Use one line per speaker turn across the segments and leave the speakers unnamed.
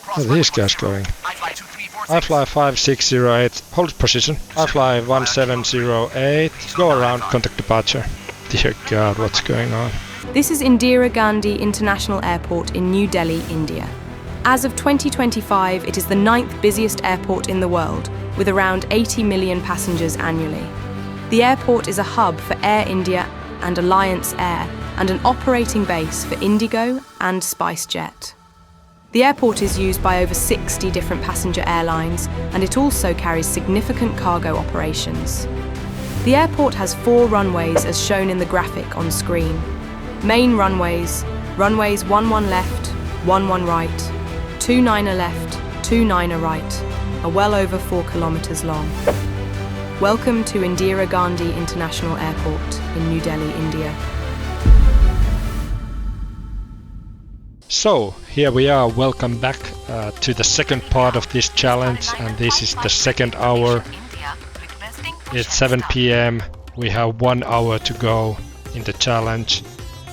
Where are these guys going? I fly 5608, hold position. I fly 1708, go around, contact departure. Dear God, what's going on?
This is Indira Gandhi International Airport in New Delhi, India. As of 2025, it is the 9th busiest airport in the world, with around 80 million passengers annually. The airport is a hub for Air India and Alliance Air, and an operating base for Indigo and SpiceJet. The airport is used by over 60 different passenger airlines, and it also carries significant cargo operations. The airport has 4 runways as shown in the graphic on screen. Main runways, runways 11 left, 11 right, 29 left, 29 right, are well over 4 kilometers long. Welcome to Indira Gandhi International Airport in New Delhi, India.
So, here we are, welcome back to the second part of this challenge, and this is the second hour. It's 7 p.m. We have 1 hour to go in the challenge.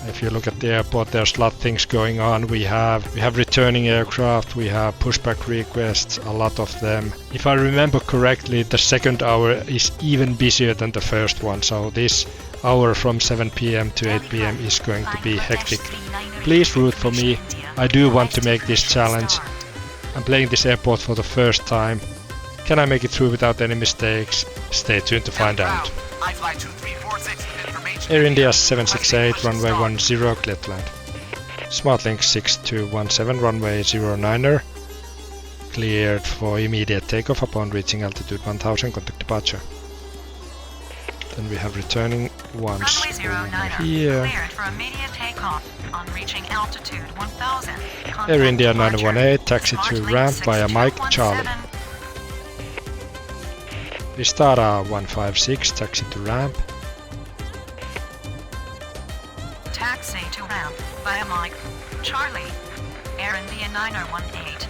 If you look at the airport, there's a lot of things going on. We have returning aircraft, we have pushback requests, a lot of them. If I remember correctly, the second hour is even busier than the first one, so this hour from 7 p.m. to 8 p.m. is going to be hectic. Please root for me. I do want to make this challenge. I'm playing this airport for the first time. Can I make it through without any mistakes? Stay tuned to find out. Air India 768, runway 10, clear to land. SmartLink 6217, runway 09er. Cleared for immediate takeoff upon reaching altitude 1000, contact departure. Then we have returning ones over here. Air India 918, taxi to ramp via Mike Charlie. Vistara 156, taxi to ramp.
Taxi to ramp via Mike Charlie. Air India 9018.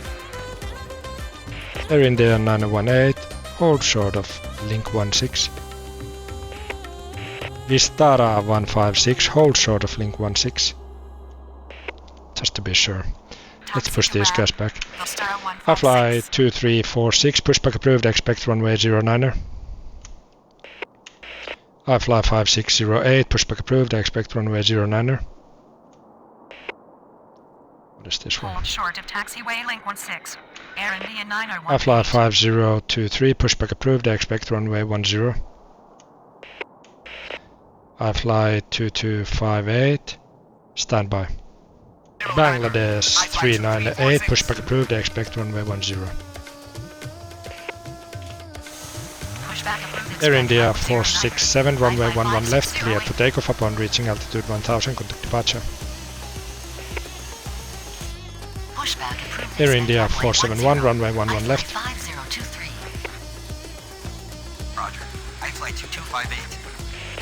Air India 918, hold short of link 16. Vistara 156, hold short of link 16. Just to be sure. Let's push these guys back. I fly 2346, pushback approved, expect runway 09er. I fly 5608, pushback approved, expect runway 09er. What is this one?
Hold short of taxiway link 16. Air India 901.
I fly 5023, pushback approved, expect runway 10. I fly 2258, standby. Bangladesh 398, pushback approved, expect runway 10. Air India 467, runway 11 left, clear to takeoff upon reaching altitude 1000, contact departure. Air India 471, runway 11 left.
Roger. I fly 2258.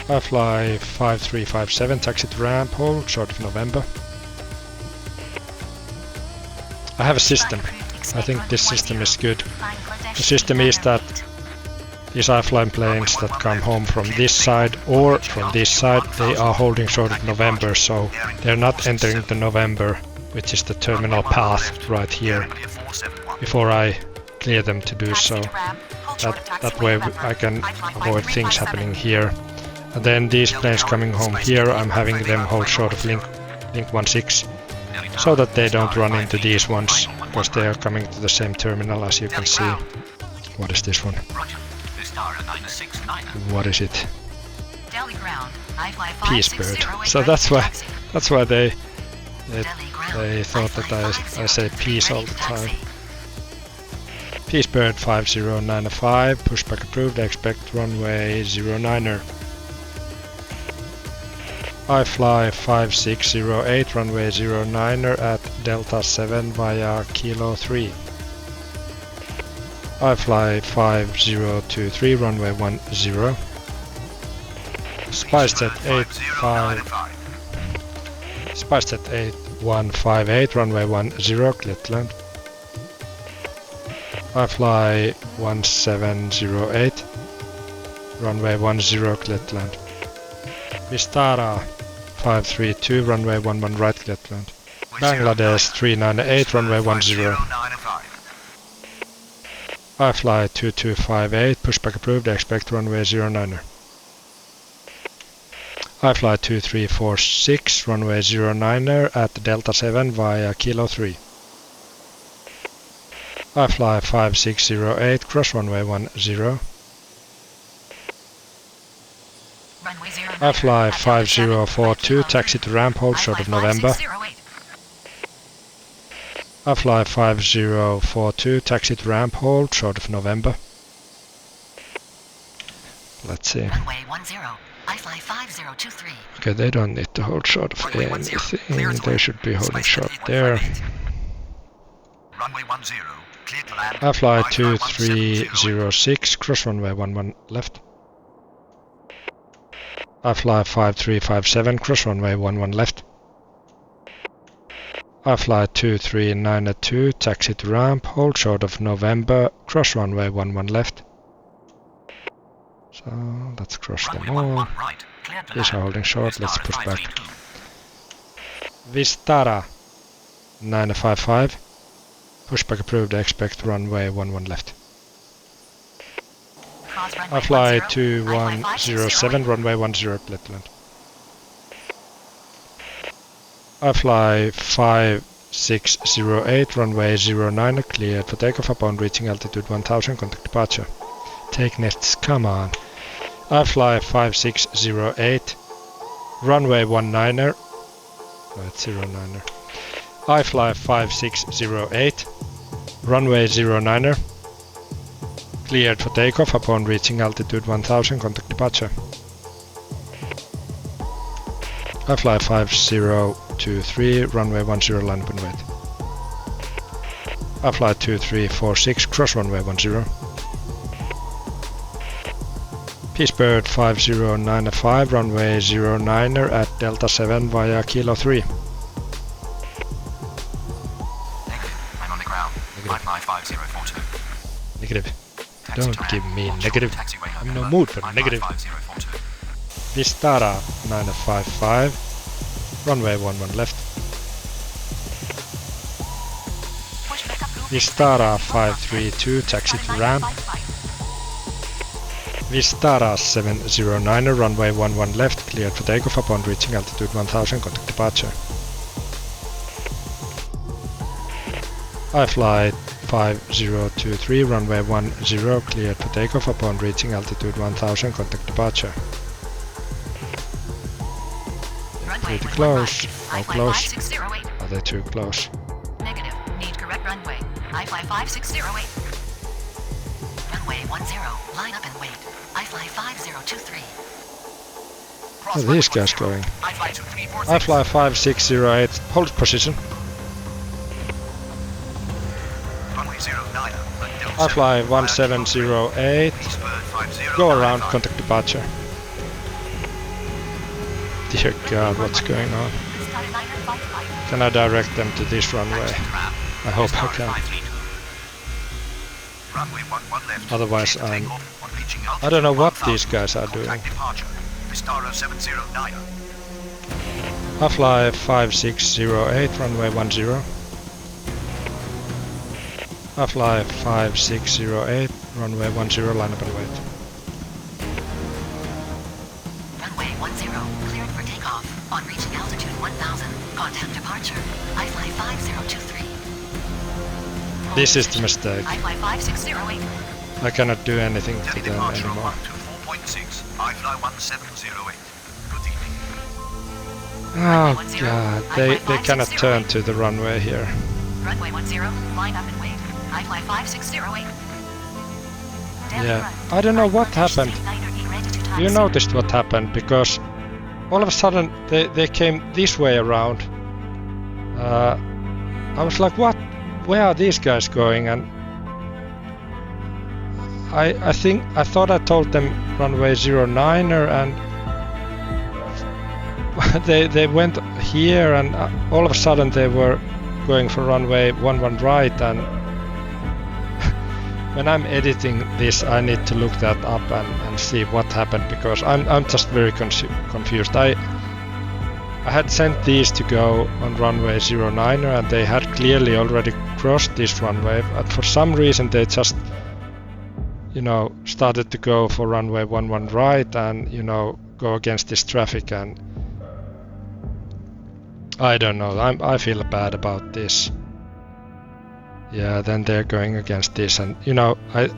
I fly 5357, taxi to ramp, hold short of November. I have a system. I think this system is good. The system is that these I-flying planes that come home from this side or from this side, they are holding short of November, so they're not entering the November, which is the terminal path right here, before I clear them to do so. That way I can avoid things happening here. And then these planes coming home here, I'm having them hold short of link 16, so that they don't run into these ones, because they are coming to the same terminal, as you can see. What is this one? What is it? Peace bird. So that's why they thought that I say peace all the time. Peace bird 5095, pushback approved, expect runway 09er. I fly 5608, runway 09er at Delta 7 via Kilo 3. I fly 5023, runway 10. SpiceJet 8158, runway 10, clear to land. I fly 1708, runway 10, clear to land. Vistara 532, runway 11 right, clear to land. Bangladesh 398, runway 10. I fly 2258, pushback approved, expect runway 09er. I fly 2346, runway 09er at Delta 7 via Kilo 3. I fly 5608, cross runway 10.
Runway 09.
I fly 5042, taxi to ramp, hold short of November. I fly 5042, taxi to ramp, hold short of November. Let's see.
Runway 10. I fly 5023.
Okay, they don't need to hold short of
Runway 10, clear
anything.
to
They
land.
should be holding
Spice
short
38,
there.
158. Runway 10, clear to land.
I fly
170.
2306, cross runway 11 left. I fly 5357, cross runway 11 left. I fly 2392, taxi to ramp, hold short of November, cross runway 11 left. So let's cross them
Runway
all.
11 right, clear to
These are
land.
holding short, let's
Vistara
push back.
532.
Vistara 955, pushback approved, expect runway 11 left.
Cross runway
I fly
10.
2107, runway 10 clear to land. I fly 5608, runway 09, cleared for takeoff upon reaching altitude 1000, contact departure. Take nets, come on. I fly 5608, runway 19er. No, it's 09er. I fly 5608, runway 09er. Cleared for takeoff upon reaching altitude 1000, contact departure. I fly 5023, runway 10, line up and wait. I fly 2346, cross runway 10. Peacebird 5095, runway 09er at Delta 7 via Kilo 3.
Negative, I'm on the ground.
Negative.
I fly 5042.
Negative.
Taxi
Don't
to
give
land.
me
Onshore,
negative.
taxiway
I'm in no
November.
mood for
I fly
negative.
5042.
Vistara 955, runway 11 left.
Pushback approved.
Vistara 532, taxi to ramp. Vistara 709, runway 11 left, cleared for takeoff upon reaching altitude 1000, contact departure. I fly 5023, runway 10, cleared for takeoff upon reaching altitude 1000, contact departure.
Runway
Pretty
11
close.
right.
How
I fly
close?
5608.
Are they too close?
Negative. Need correct runway. I fly 5608. Runway 10. Line up and wait. I fly 5023.
Where are these guys going?
I fly 2346.
I fly 5608, hold position.
Runway 09.
I fly 1708, go around, contact departure. Dear God, what's going on? Can I direct them to this runway? I hope I can. Otherwise I don't know what these guys are doing. I fly 5608, runway 10. I fly 5608, runway 10, line up and wait.
Runway 10. Cleared for takeoff. On reaching altitude 1000. Contact departure. I fly 5023.
This is the mistake.
I fly 5608.
I cannot do anything to them anymore.
124.6. I fly 1708. Good evening.
Oh God, they cannot turn to the runway here.
Runway 10. Line up and wait. I fly 5608.
Yeah, I don't know what happened. You noticed what happened because all of a sudden they came this way around. I was like, what? Where are these guys going? And I thought I told them runway 09er and they went here and all of a sudden they were going for runway 11 right, and when I'm editing this I need to look that up and see what happened because I'm just very confused. I had sent these to go on runway 09er and they had clearly already crossed this runway, but for some reason they just you know, started to go for runway 11 right and, you know, go against this traffic, and I don't know, I feel bad about this. Yeah, then they're going against this, and you know, I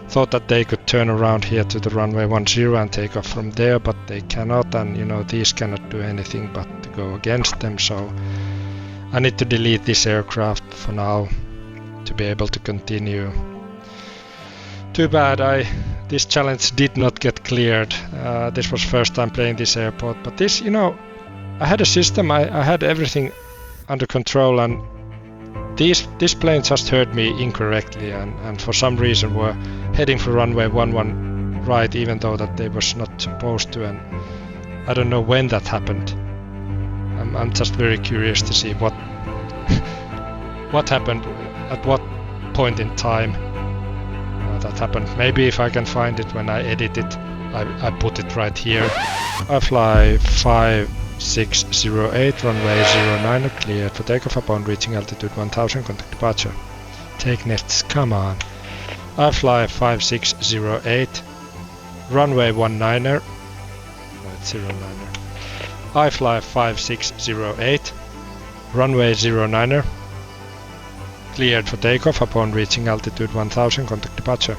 thought that they could turn around here to the runway 10 and take off from there, but they cannot, and you know, these cannot do anything but to go against them, so I need to delete this aircraft for now to be able to continue. Too bad this challenge did not get cleared. This was first time playing this airport, but this, you know, I had a system, I had everything under control, and this plane just heard me incorrectly and for some reason were heading for runway 11 right, even though that they was not supposed to, and I don't know when that happened. I'm just very curious to see what what happened at what point in time that happened. Maybe if I can find it when I edit it, I put it right here. I fly 5608, runway 09, cleared for takeoff upon reaching altitude 1000, contact departure. Take nests, come on. I fly 5608, runway 19er, no, it's 09er. I fly 5608, runway 09er, cleared for takeoff upon reaching altitude 1000, contact departure.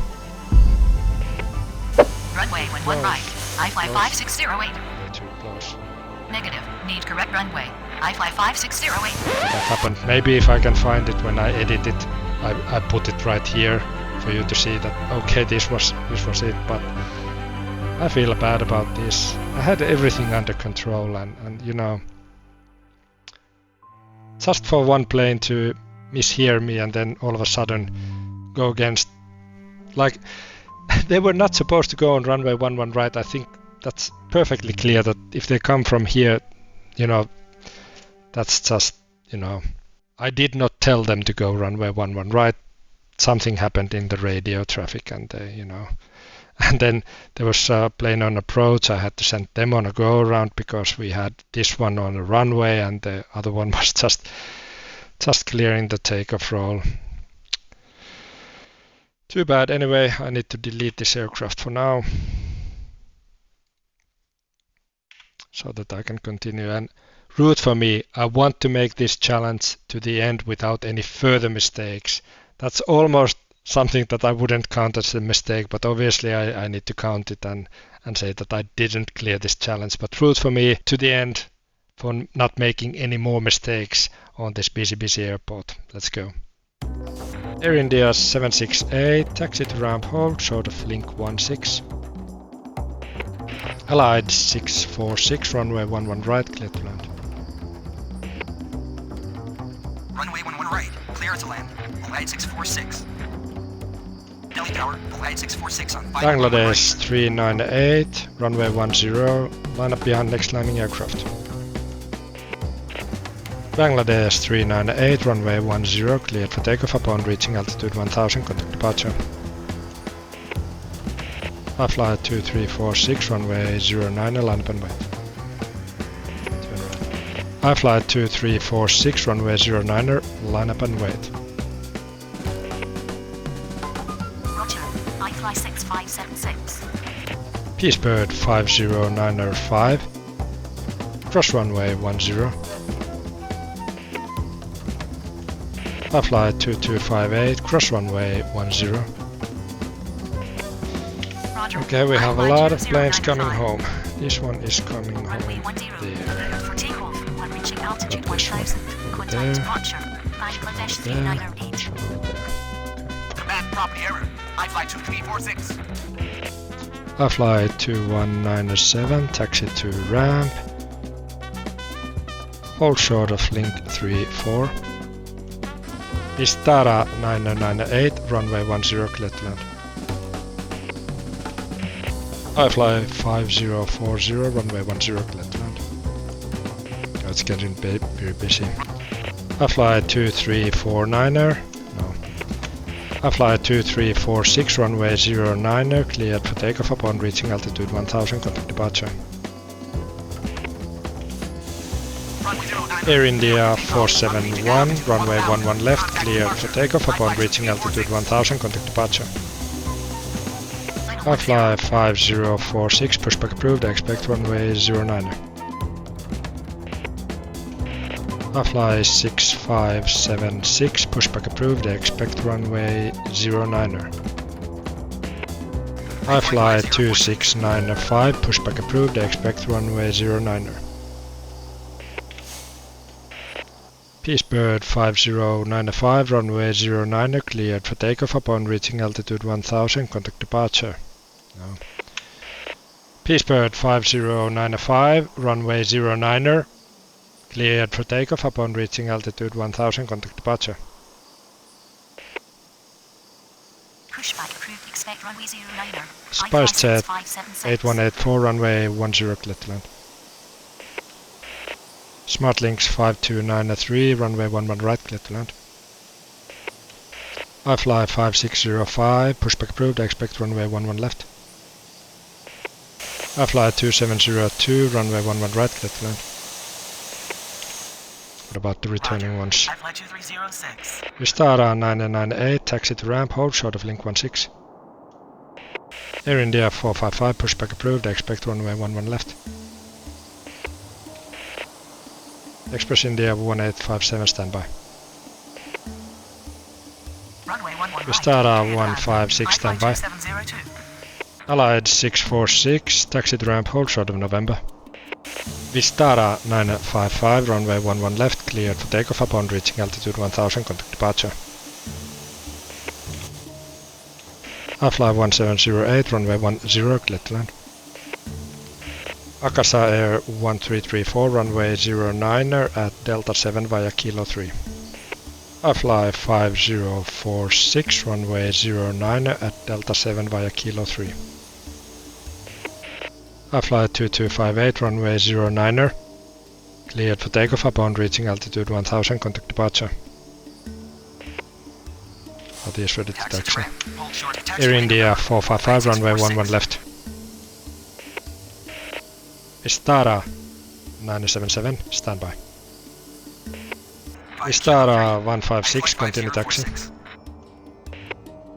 Runway 11 right, I fly 5608.
Too close.
Negative, need correct runway, I fly 5608.
That happened. Maybe if I can find it when I edit it, I put it right here for you to see that, okay, this was it, but I feel bad about this. I had everything under control, and you know, just for one plane to mishear me and then all of a sudden go against, like, they were not supposed to go on runway 11 right. I think that's perfectly clear that if they come from here, you know, that's just, you know, I did not tell them to go runway 11 right. Something happened in the radio traffic, and they, you know, and then there was a plane on approach. I had to send them on a go around because we had this one on a runway and the other one was just clearing the takeoff roll. Too bad. Anyway, I need to delete this aircraft for now so that I can continue. And root for me, I want to make this challenge to the end without any further mistakes. That's almost something that I wouldn't count as a mistake, but obviously I need to count it and say that I didn't clear this challenge. But root for me to the end for not making any more mistakes on this busy airport. Let's go. Air India 768, taxi to ramp, hold short of link 16. Allied 646, runway 11 right, clear to land.
Runway 11 right, clear to land. Allied 646. Delhi Tower, Allied 646 on 5.
Bangladesh 398, runway 10, line up behind next landing aircraft. Bangladesh 398, runway 10, cleared for takeoff upon reaching altitude 1000, contact departure. I fly 2346, runway 09, line up and wait. I fly 2346, runway 09, line up and wait.
Roger, I fly 6576.
Peacebird 5095, cross runway 10. I fly 2258, cross runway 10.
Roger,
Okay, we have a
I
lot
fly
of planes
2095.
coming home. This one is coming
Runway
home
10,
there.
for takeoff when reaching altitude
Got this one.
1000.
Over
Contact
there.
departure, Bangladesh 398.
Command property error. I fly 2346.
I fly 2197, taxi to ramp. Hold short of link 34. Vistara 998, runway 10, clear to land. I fly 5040, runway 10, clear to land. Oh, it's getting very busy. I fly 2349er. No. I fly 2346, runway 09er, cleared for takeoff upon reaching altitude 1000, contact departure.
Runway 09
Air India 471, runway 11 left, cleared for takeoff upon reaching altitude 1000, contact departure. Fly 5046, pushback approved, expect runway 09er. Fly 6576, pushback approved, expect runway 09er. Fly 2695, pushback approved, expect runway 09er. Peacebird 5095, runway 09er, cleared for takeoff upon reaching altitude 1000, contact departure. No. Peacebird 5095, runway 09er, cleared for takeoff upon reaching altitude 1000, contact departure.
Pushback approved, expect runway 09er.
SpiceJet 8184, runway 10, clear to land. SmartLynx 5293, runway 11 right, clear to land. Fly 5605, pushback approved, expect runway 11 left. Fly 2702, runway 11 right, clear to land. What about the returning ones?
Fly 2306.
Vistara 998, taxi to ramp, hold short of link 16. Air India 455, pushback approved, expect runway 11 left. Express India 1857, standby.
Runway 11
Vistara 156, standby. Allied 646, taxi to ramp, hold short of November. Vistara 955, runway 11 left, cleared for takeoff upon reaching altitude 1000, contact departure. Fly 1708, runway 10, clear to land. Akasa Air 1334, runway 09er at Delta 7 via Kilo 3. Fly 5046, runway 09er at Delta 7 via Kilo 3. Fly 2258, runway 09er, cleared for takeoff upon reaching altitude 1000, contact departure. Are these ready to taxi? Air India 455, runway 11 left. Vistara 977, standby. Vistara 156, continue taxi.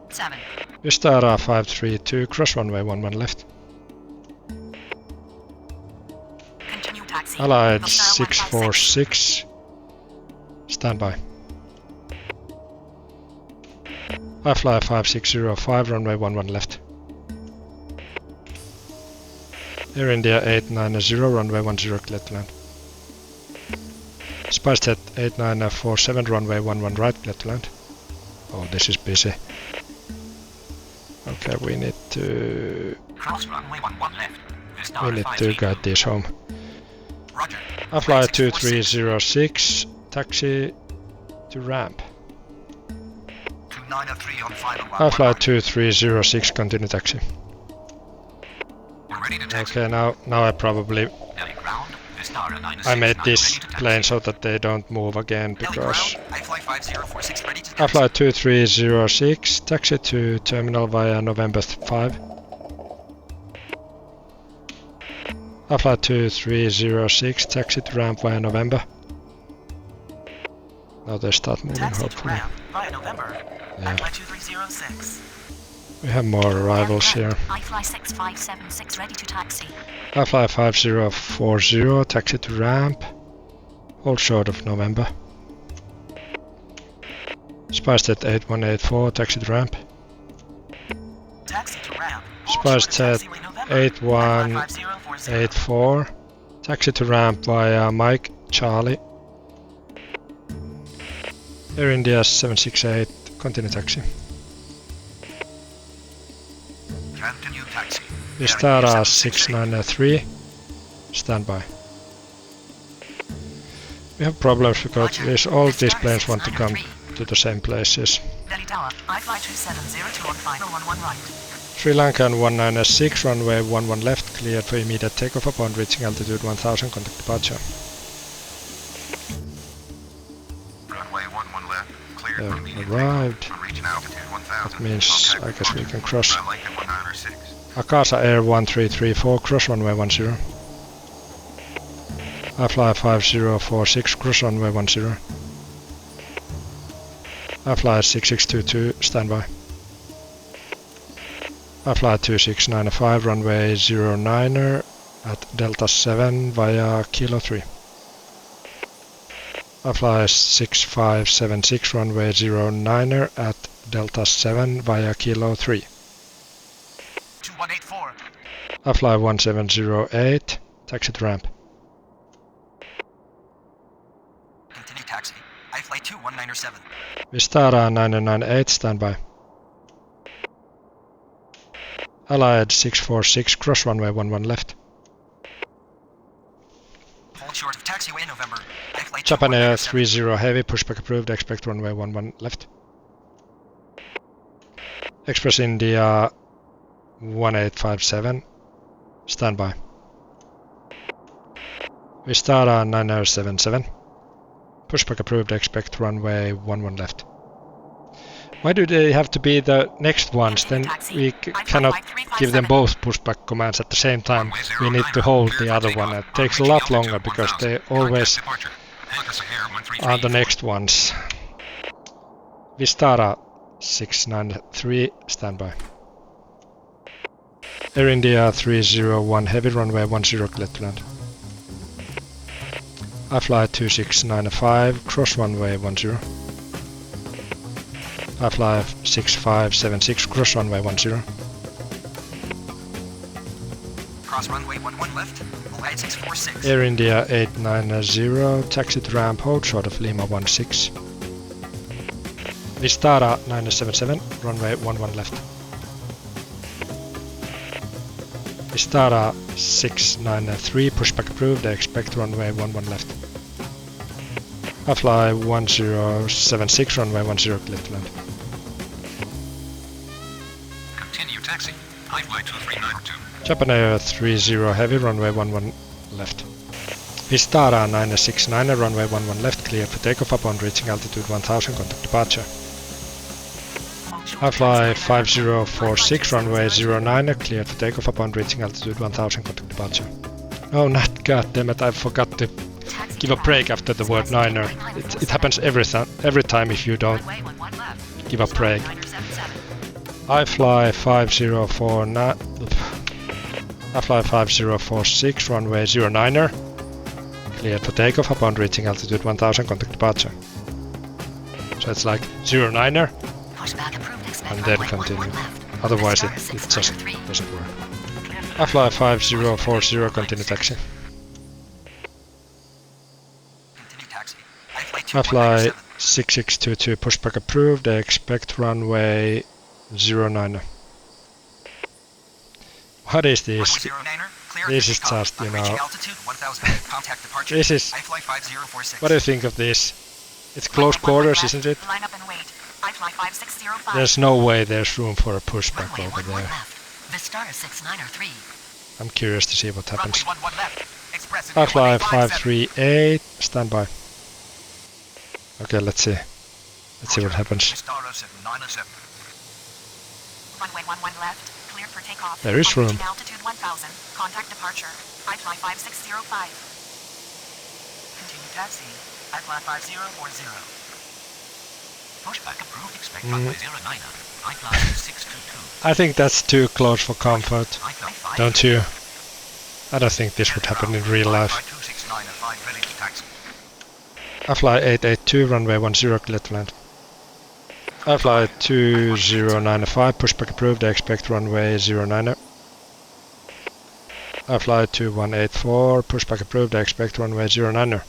7.
Vistara 532, cross runway 11 left.
Continue taxi.
Allied
Vistara
646, standby. Fly 5605, runway 11 left. Air India 890, runway 10, clear to land. SpiceJet 8947, runway 11 right, clear to land. Oh, this is busy. Okay, we need to guide these home.
Roger.
Fly 2306, taxi to ramp.
2903 on final
Fly 2306, continue taxi.
We're ready to taxi.
Okay, now I probably
Delhi ground. Vistara 906.
I made this
ready to taxi.
plane so that they don't move again
Delhi
because
ground. Fly 5046 ready to
I
taxi.
fly 2306, taxi to terminal via November 5. I fly 2306, taxi to ramp via November. Now they start moving,
Taxi to
hopefully.
ramp via November.
Yeah.
Fly 2306.
We have more arrivals here.
I fly 6576 ready to taxi.
I fly 5040, taxi to ramp. Hold short of November. SpiceJet 8184, taxi to ramp.
Taxi to ramp.
SpiceJet 8184, taxi to ramp via Mike Charlie. Air India 768, continue taxi.
Continue taxi.
Vistara 693, standby. We have problems because all these planes want to come to the same places.
Delhi Tower. I fly 2702 on final 11 right.
Sri Lankan 1906, runway 11 left, cleared for immediate takeoff upon reaching altitude 1000, contact departure.
Runway 11 left. Cleared for immediate
Arrived.
takeoff. I'm reaching altitude 1000.
That means I guess we can cross.
Lincoln 1906.
Akasa Air 1334, cross runway 10. I fly 5046, cross runway 10. I fly 6622, standby. I fly 2695, runway 09er at Delta 7 via Kilo 3. I fly 6576, runway 09er at Delta 7 via Kilo 3.
2184.
I fly 1708, taxi to ramp.
Continue taxi. I fly 2197.
Vistara 998, standby. Allied 646, cross runway 11 left.
Hold short of taxiway November. I fly
Japan Air
2197.
30 heavy, pushback approved, expect runway 11 left. Express India 1857, standby. Vistara 9077, pushback approved, expect runway 11 left. Why do they have to be the next ones? Then we cannot give them both pushback commands at the same time. We need to hold the other one. It takes a lot longer because they always are the next ones. Vistara 693, standby. Air India 301 heavy, runway 10 clear to land. I fly 2695, cross runway 10. I fly 6576, cross runway 10.
Cross runway 11 left. Allied 646.
Air India 890, taxi to ramp, hold short of Lima 16. Vistara 977, runway 11 left. Vistara 693, pushback approved, expect runway 11 left. I fly 1076, runway 10 clear to land.
Continue taxi. I fly 2392.
Japan Air 30 heavy, runway 11 left. Vistara 969, runway 11 left, cleared for takeoff upon reaching altitude 1000, contact departure. I fly 5046, runway 09, cleared for takeoff upon reaching altitude 1000, contact departure. Oh, not goddammit, I forgot to give a break after the word niner. It happens every time if you don't give a break. I fly 5049. I fly 5046, runway 09er, cleared for takeoff upon reaching altitude 1000, contact departure. So it's like 09er and then continue. Otherwise it just doesn't work. I fly 5040, continue taxi.
Continue taxi.
I fly 6622, pushback approved, expect runway 09er. What is this? This is just, you know, this is, what do you think of this? It's close quarters, isn't it?
Line up and wait. I fly 5605.
There's no way there's room for a pushback
Runway
over
11
there.
left. Vistara 6903.
I'm curious to see what happens.
Runway 11 left. Express
I fly
1857.
538, standby. Okay, let's see. Let's see what happens.
Vistara 797.
Runway 11 left. Cleared for takeoff.
There is
On
room.
reaching altitude 1000. Contact departure. I fly 5605.
Continue taxi. I fly 5040. Pushback approved. Expect runway 09er. I fly 622.
I think that's too close for comfort,
I fly 5.
don't you? I don't think this would happen in real life.
269 ready to taxi.
I fly 882, runway 10 clear to land. I fly 2095, pushback approved, I expect runway 09er. I fly 2184, pushback approved, I expect runway 09er.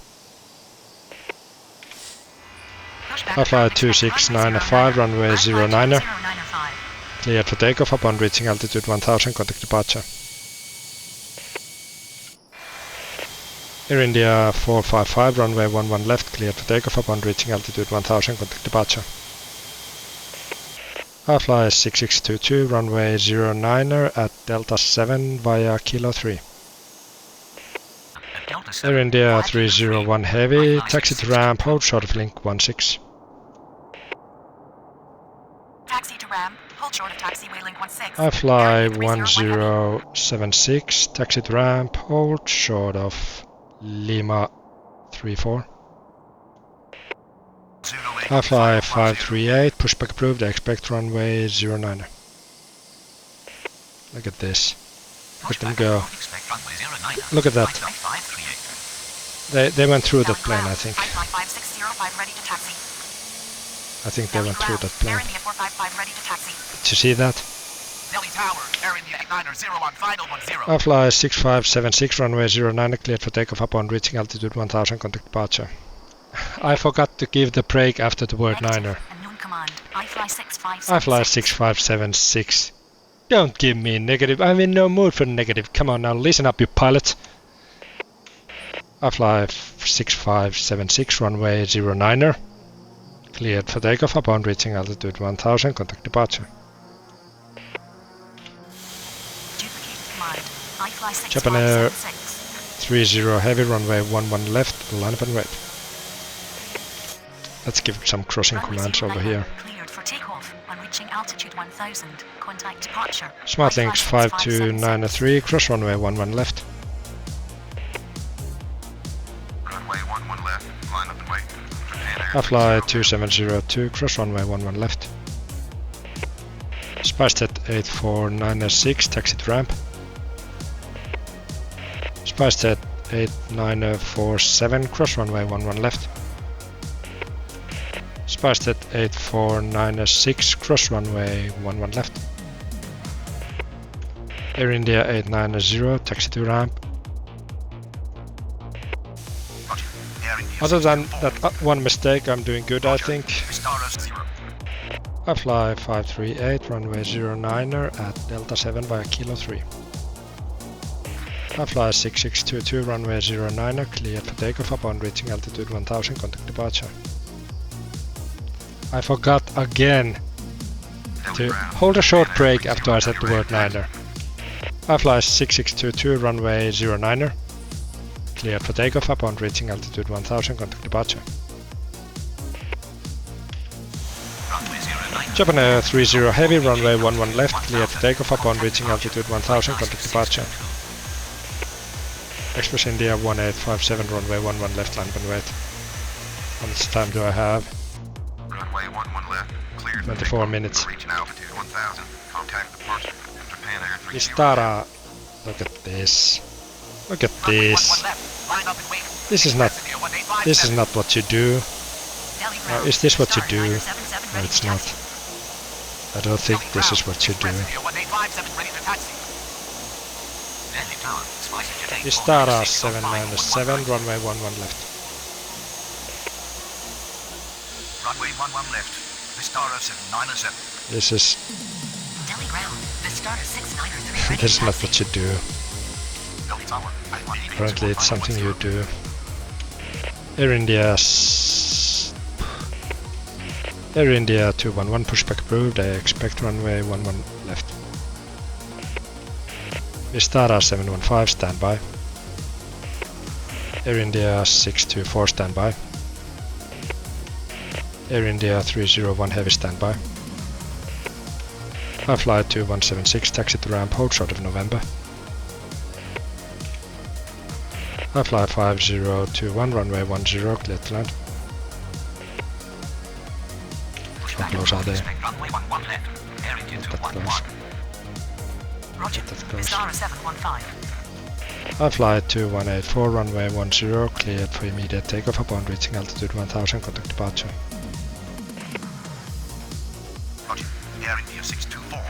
I fly 2695, runway 09er. Cleared for takeoff upon reaching altitude 1000, contact departure. Air India 455, runway 11 left, cleared for takeoff upon reaching altitude 1000, contact departure. I fly 6622, runway 09er at Delta 7 via Kilo 3. Air India 301 heavy, taxi to ramp, hold short of link 16.
Taxi to ramp. Hold short of taxiway link 16.
I fly
Air India 301 heavy.
1076, taxi to ramp, hold short of Lima 34. Fly 538, pushback approved, expect runway 09. Look at this. Look at them go. Look at that. They went through that plane, I think. I think they went through that plane. Did you see that? Fly 6576, runway 09, cleared for takeoff upon reaching altitude 1000, contact departure. I forgot to give the break after the word niner. I fly 6576. Don't give me negative. I'm in no mood for negative. Come on now, listen up, you pilot. I fly 6576, runway 09er. Cleared for takeoff upon reaching altitude 1000, contact departure. Japan Air 30 heavy, runway 11 left, line up and wait. Let's give some crossing commands over here. SmartLinks 5293, cross runway 11 left.
Runway 11 left, line up and wait.
Fly 2702, cross runway 11 left. SpiceJet 8496, taxi to ramp. SpiceJet 8947, cross runway 11 left. SpiceJet 8496, cross runway 11 left. Air India 890, taxi to ramp. Other than that one mistake, I'm doing good, I think. I fly 538, runway 09er at Delta 7 by Kilo 3. I fly 6622, runway 09er, cleared for takeoff upon reaching altitude 1000, contact departure. I forgot again to hold a short break after I said the word niner. I fly 6622, runway 09er. Cleared for takeoff upon reaching altitude 1000, contact departure. Japan Air 30 heavy, runway 11 left, cleared for takeoff upon reaching altitude 1000, contact departure. Express India 1857, runway 11 left, line up and wait. How much time do I have?
Runway 11 left, cleared
24 minutes.
reaching altitude 1000, contact departure. Japan Air 30
Istara, look at this. Look at this. This is not what you do. Is this what you do? No, it's not. I don't think this is what you do. Istara 797, runway 11 left.
Runway 11 left, Vistara 797.
This is
Delhi ground, Vistara 6903.
this is not what you do. Apparently it's something you do. Air India 211, pushback approved. I expect runway 11 left. Vistara 715, standby. Air India 624, standby. Air India 301, heavy, standby. I fly 2176, taxi to ramp, hold short of November. I fly 5021, runway 10, clear to land. How close are they? Not that close.
Roger, Vistara 715.
I fly 2184, runway 10, cleared for immediate takeoff upon reaching altitude 1000, contact departure.
Roger, Air India 624.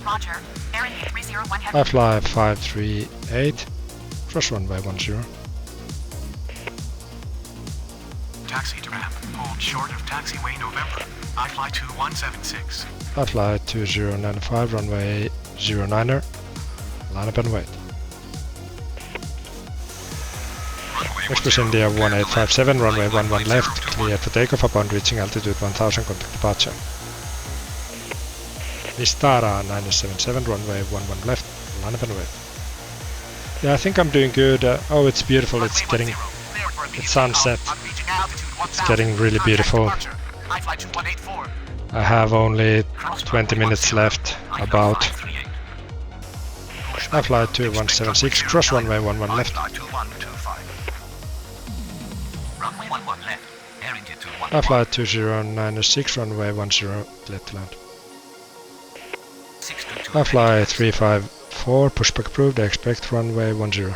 Roger, Air India 301 heavy.
I fly 538, cross runway 10.
Taxi to ramp, hold short of taxiway November. I fly 2176.
I fly 2095, runway 09er, line up and wait. Express India 1857, runway 11 left, cleared for takeoff upon reaching altitude 1000, contact departure. Vistara 977, runway 11 left, line up and wait. Yeah, I think I'm doing good. Oh, it's beautiful, it's sunset. It's getting really beautiful. I have only 20 minutes left, about. iFly 2176, cross runway 11 left.
iFly 2125. Runway 11 left. Air India 211.
iFly 2096, runway 10, clear to land.
622.
iFly 354, pushback approved, expect runway 10.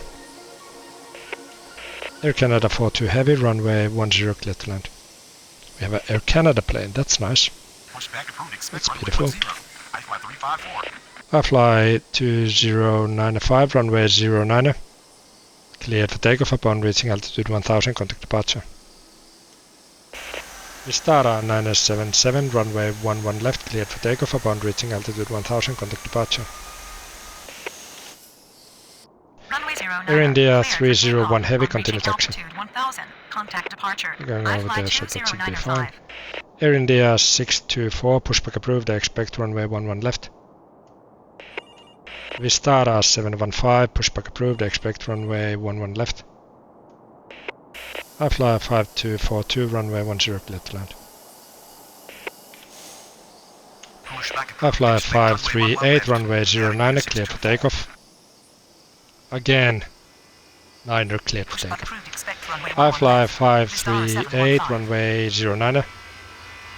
Air Canada 42 heavy, runway 10, clear to land. We have an Air Canada plane, that's nice.
Pushback approved. Expect
That's
runway
beautiful.
10. iFly 354.
iFly 2095, runway 09. Cleared for takeoff upon reaching altitude 1000, contact departure. Vistara 977, runway 11 left, cleared for takeoff upon reaching altitude 1000, contact departure.
Runway 09.
Air India
Cleared for
301
takeoff
heavy,
on
continue
reaching
taxi.
altitude 1000. Contact departure.
Going over
iFly
there, so that should be fine.
2095.
Air India 624, pushback approved, expect runway 11 left. Vistara 715, pushback approved, expect runway 11 left. iFly 5242, runway 10, clear to land.
Pushback approved.
iFly
Expect runway
538,
11
runway
left.
09, clear for takeoff. Again, 9er clear for
Pushback
takeoff.
approved. Expect runway 11
iFly
left.
538,
Vistara
runway 09,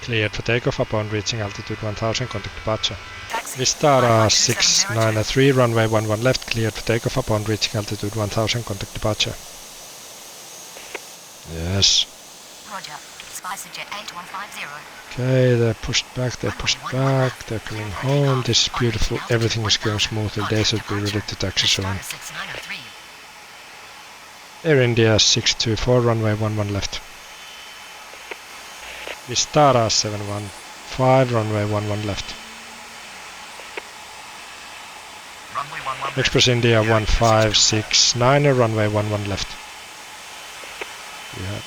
cleared for takeoff upon reaching altitude 1000, contact departure.
Taxi.
Vistara
52702.
693, runway 11 left, cleared for takeoff upon reaching altitude 1000, contact departure. Yes.
Roger. SpiceJet 8150.
Okay, they're pushed back, they're coming home. This is beautiful, everything is going smoothly. They should be ready to taxi soon.
Vistara 6903.
Air India 624, runway 11 left. Vistara 715, runway 11 left.
Runway 11 left.
Express India
Air India
1569, runway 11 left. We have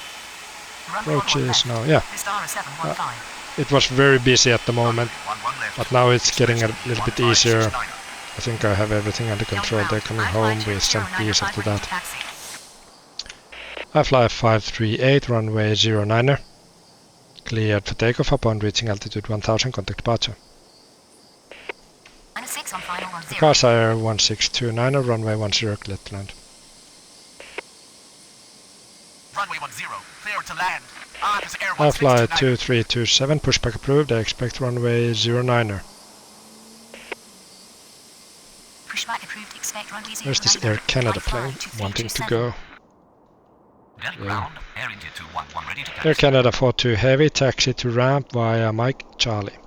Runway 11
approaches
left.
now, yeah.
Vistara 715.
It was very busy at the moment,
11 left.
but now it's getting a little bit easier.
1569.
I think I have everything under control. They're coming home with some peace after that.
Taxi.
iFly 538, runway 09. Cleared for takeoff upon reaching altitude 1000, contact departure.
-6 on final 10.
Carsair 1629, runway 10, clear to land.
Runway 10. Clear to land. This is Air
iFly
1629.
2327, pushback approved. I expect runway 09.
Pushback approved. Expect runway 09.
There's this Air Canada
iFly
plane
2327.
wanting to go.
Delhi
Yeah.
ground. Air India 211 ready to taxi.
Air Canada 42 heavy, taxi to ramp via Mike Charlie.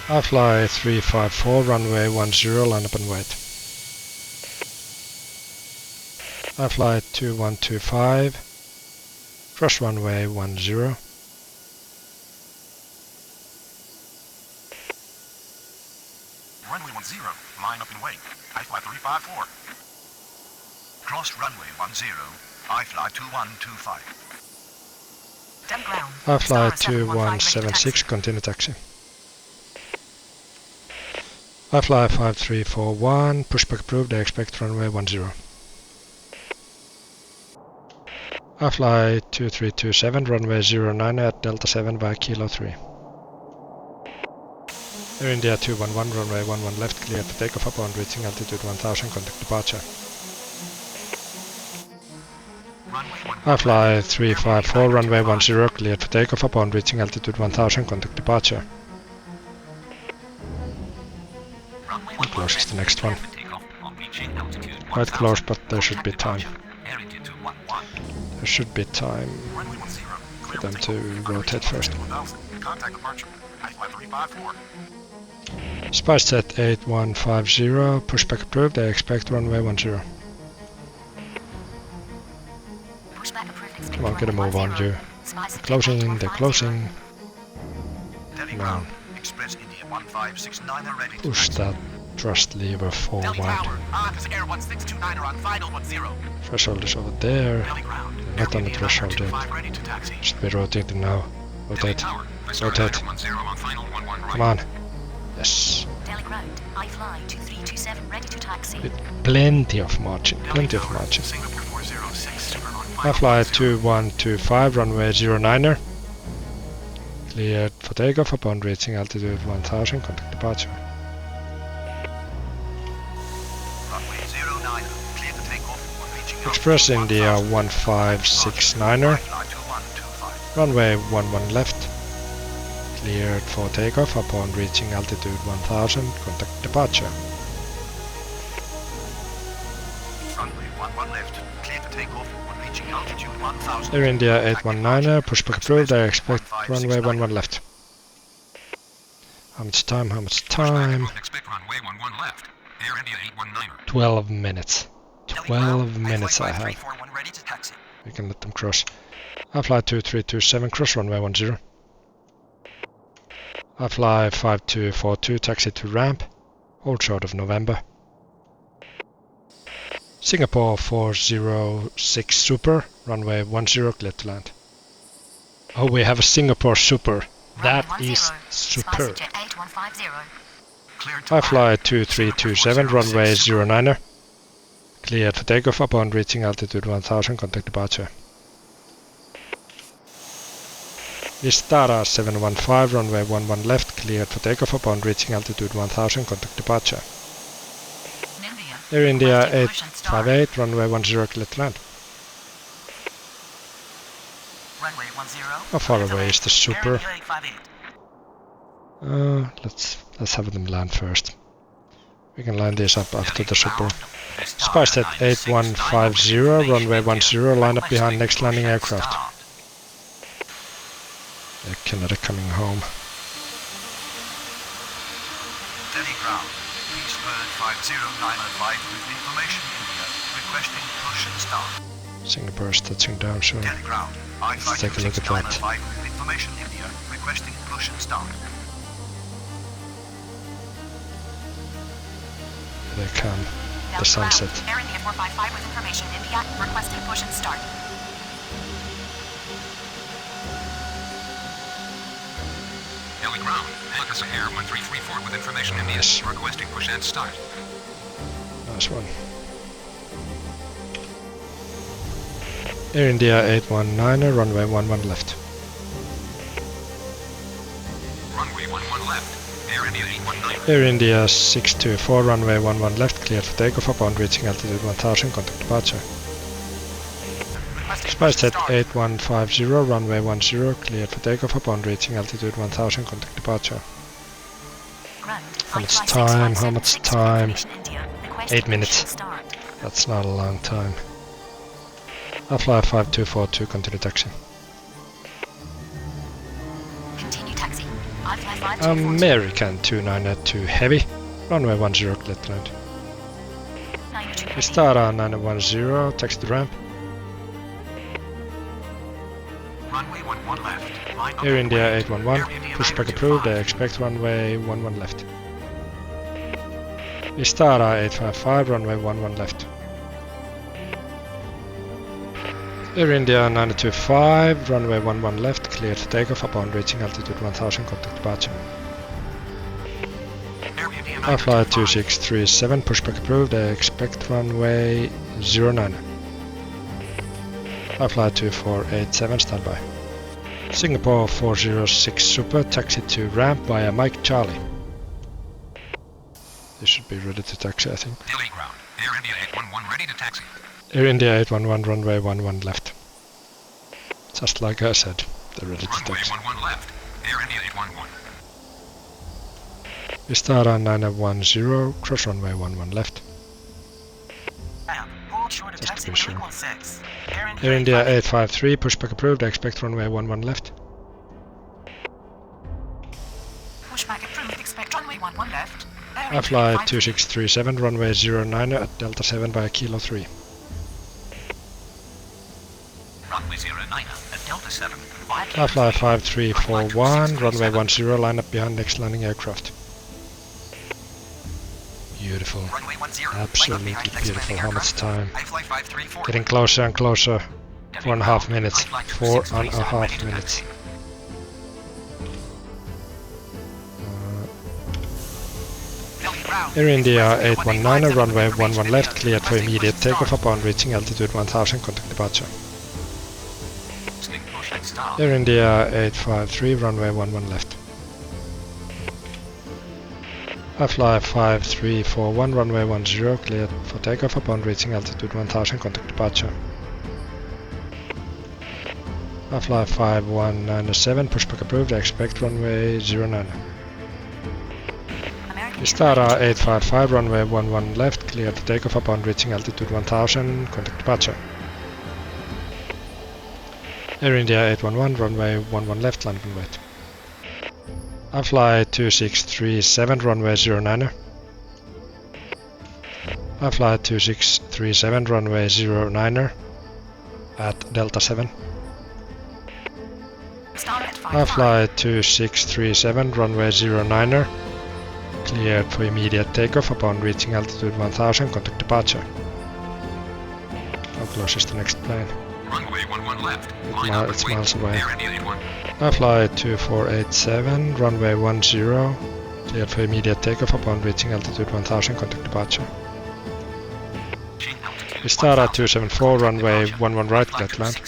iFly 354, runway 10, line up and wait. iFly 2125, cross runway 10.
Runway 10. Line up and wait. iFly 354. Cross runway 10. iFly 2125.
Dem ground.
iFly
Vistara 715 ready to
2176,
taxi.
continue taxi. iFly 5341, pushback approved, I expect runway 10. iFly 2327, runway 09 at Delta 7 via Kilo 3. Air India 211, runway 11 left, cleared for takeoff upon reaching altitude 1000, contact departure.
Runway 11.
iFly 354, runway 10, cleared for takeoff upon reaching altitude 1000, contact departure.
Runway
How close is the next one?
takeoff on reaching altitude
Quite close, but there should be time.
Air India 211.
There should be time
Runway 10.
for them to rotate first.
1000. Contact departure. iFly 354.
SpiceJet 8150, pushback approved, I expect runway 10.
Pushback approved. Expect
Come on, get a
runway
move on
10.
you.
SpiceJet
Closing,
8150.
they're closing.
Delhi
No.
ground. Express India 1569 are ready to
Push
taxi.
that thrust lever
Delhi
forward.
tower. This is Air 1629 on final 10.
Threshold is over there.
Delhi ground.
Not
Air
on the
India
threshold yet.
925 ready to taxi.
Should be rotating now.
Delhi
Rotate.
tower.
Rotate.
10 on final 11 right.
Come on. Yes.
Delhi ground. iFly 2327 ready to taxi.
With plenty of margin.
Delhi
Plenty of
tower.
margin.
Singapore 406 on final
iFly
10.
2125, runway 09. Cleared for takeoff upon reaching altitude 1000, contact departure. Express India 1569er.
Fly 2125.
Runway 11 left. Cleared for takeoff upon reaching altitude 1000. Contact departure.
Runway 11 left. Clear for takeoff when reaching altitude 1000.
Air India 819er. Pushback approved. I expect runway 11 left. How much time? How much time?
Expect runway 11 left. Air India 819er.
12 minutes. 12 minutes I have.
5341 ready to taxi.
We can let them cross. I fly 2327, cross runway 10. I fly 5242, taxi to ramp. Hold short of November. Singapore 406 Super, runway 10, clear to land. Oh, we have a Singapore Super. That is super.
Spicejet 8150.
Clear to
I fly 2327, runway 09er. Cleared for takeoff upon reaching altitude 1000, contact departure. Vistara 715, runway 11 left, cleared for takeoff upon reaching altitude 1000, contact departure.
India.
Air India
Requesting push and start.
858, runway 10, clear to land.
Runway 10.
How far away is the Super?
Air India 858.
Let's have them land first. We can line these up after the Super. Spicejet 8150, runway 10, line up behind next landing aircraft. Canada coming home.
Delhi ground. Peacebird 50905 with information India. Requesting push and start.
Singapore is touching down soon.
Delhi ground. I fly
Let's take a look at that.
26905 with information India. Requesting push and start.
They come. The
Delhi
sunset.
ground. Air India 455 with information India. Requesting push and start.
Delhi ground. Air Air 1334 with information India.
Yes.
Requesting push and start.
Nice one. Air India 819er, runway 11 left.
Runway 11 left. Air India 819.
Air India 624, runway 11 left, cleared for takeoff upon reaching altitude 1000, contact departure.
Requesting push and
Spicejet
start.
8150, runway 10, cleared for takeoff upon reaching altitude 1000, contact departure.
Ground.
How much
I fly
time?
6176
How much
with
time?
information India. Requesting
8 minutes.
push and start.
That's not a long time. I fly 5242, continue taxi.
Continue taxi. I fly 5242.
American 292 heavy, runway 10, clear to land.
92 heavy.
Vistara 910, taxi to ramp.
Runway 11 left. Line up
Air
and
India
wait.
811,
Air India
pushback
925.
approved, I expect runway 11 left. Vistara 855, runway 11 left. Air India 925, runway 11 left, cleared for takeoff upon reaching altitude 1000, contact departure.
Air India
I fly
925.
2637, pushback approved, I expect runway 09. I fly 2487, standby. Singapore 406 Super, taxi to ramp via Mike Charlie. They should be ready to taxi, I think.
Delhi ground. Air India 811 ready to taxi.
Air India 811, runway 11 left. Just like I said, they're ready to
Runway
taxi.
11 left. Air India 811.
Vistara 910, cross runway 11 left.
Hold short of
Just to
taxi
be sure.
equal 6.
Air India 853, pushback approved, I expect runway 11 left.
Pushback approved. Expect runway 11 left. Air
I
India
fly
853.
2637, runway 09 at Delta 7 by Kilo 3.
Runway 09 at Delta 7.
I fly 5341, runway 10, line up behind next landing aircraft. Beautiful.
Runway 10.
Absolutely
Line up behind next
beautiful.
landing
How much
aircraft.
time?
I fly 534.
Getting closer and closer. 4.5 minutes. 4.5 minutes.
Delhi ground.
Air India 819, runway 11 left, cleared for immediate takeoff upon reaching altitude 1000, contact departure.
Stick push and start.
Air India 853, runway 11 left. I fly 5341, runway 10, cleared for takeoff upon reaching altitude 1000, contact departure. I fly 5197, pushback approved, I expect runway 09. Vistara 855, runway 11 left, cleared for takeoff upon reaching altitude 1000, contact departure. Air India 811, runway 11 left, land and wait. I fly 2637, runway 09er. I fly 2637, runway 09er at Delta 7. I fly 2637, runway 09er, cleared for immediate takeoff upon reaching altitude 1000, contact departure. How close is the next plane?
Runway 11 left.
It's miles away.
Air India 81.
I fly 2487, runway 10, cleared for immediate takeoff upon reaching altitude 1000, contact departure. Vistara 274, runway 11 right, cleared land.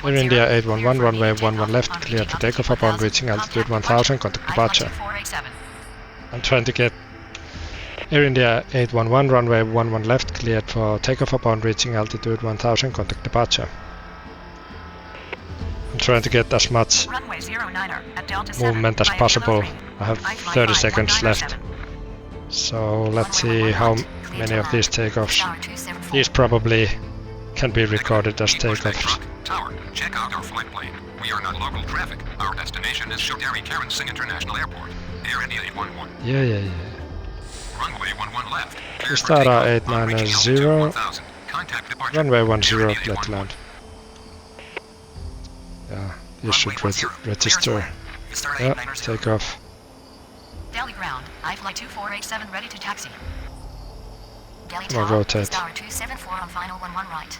Air India 811, runway 11 left, cleared for takeoff upon reaching altitude 1000, contact departure. I'm trying to get Air India 811, runway 11 left, cleared for takeoff upon reaching altitude 1000, contact departure. I'm trying to get as much movement as possible. I have 30 seconds left. So let's see how many of these takeoffs. These probably can be recorded as takeoffs.
Tower, check out our flight plane. We are not local traffic. Our destination is Shodari Karan Singh International Airport. Air India 811.
Yeah.
Runway 11 left.
Vistara 890, runway 10, cleared land. Yeah, you should register. Yeah, take off.
Delhi ground, I fly 2487 ready to taxi. Delhi
Come on,
Tower,
rotate.
Star 274 on final 11 right.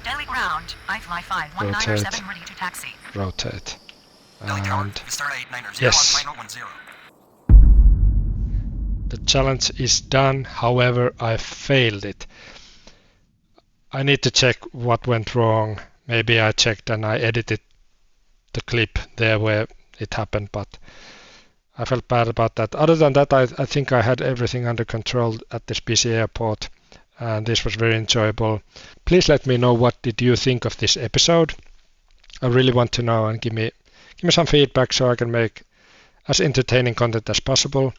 Delhi ground, I fly 5197 ready to taxi.
Rotate.
Delhi Tower,
And
Vistara 890
yes.
on final 10.
the challenge is done, however I failed it. I need to check what went wrong. Maybe I checked and I edited the clip there where it happened, but I felt bad about that. Other than that, I think I had everything under control at this busy airport, and this was very enjoyable. Please let me know what did you think of this episode. I really want to know, and give me some feedback so I can make as entertaining content as possible.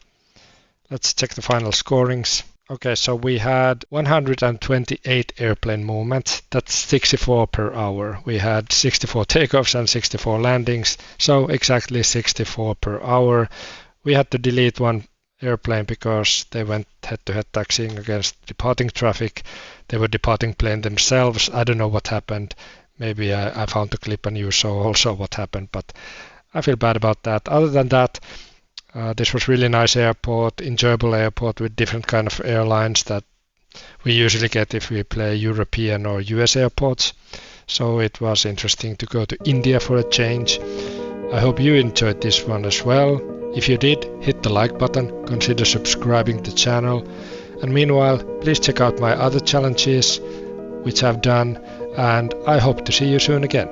Let's check the final scorings. Okay, so we had 128 airplane movements. That's 64 per hour. We had 64 takeoffs and 64 landings, so exactly 64 per hour. We had to delete one airplane because they went head-to-head taxiing against departing traffic. They were departing plane themselves. I don't know what happened. Maybe I found the clip and you saw also what happened, but I feel bad about that. Other than that, this was really nice airport, enjoyable airport with different kind of airlines that we usually get if we play European or US airports. So it was interesting to go to India for a change. I hope you enjoyed this one as well. If you did, hit the like button, consider subscribing to the channel. And meanwhile, please check out my other challenges which I've done, and I hope to see you soon again.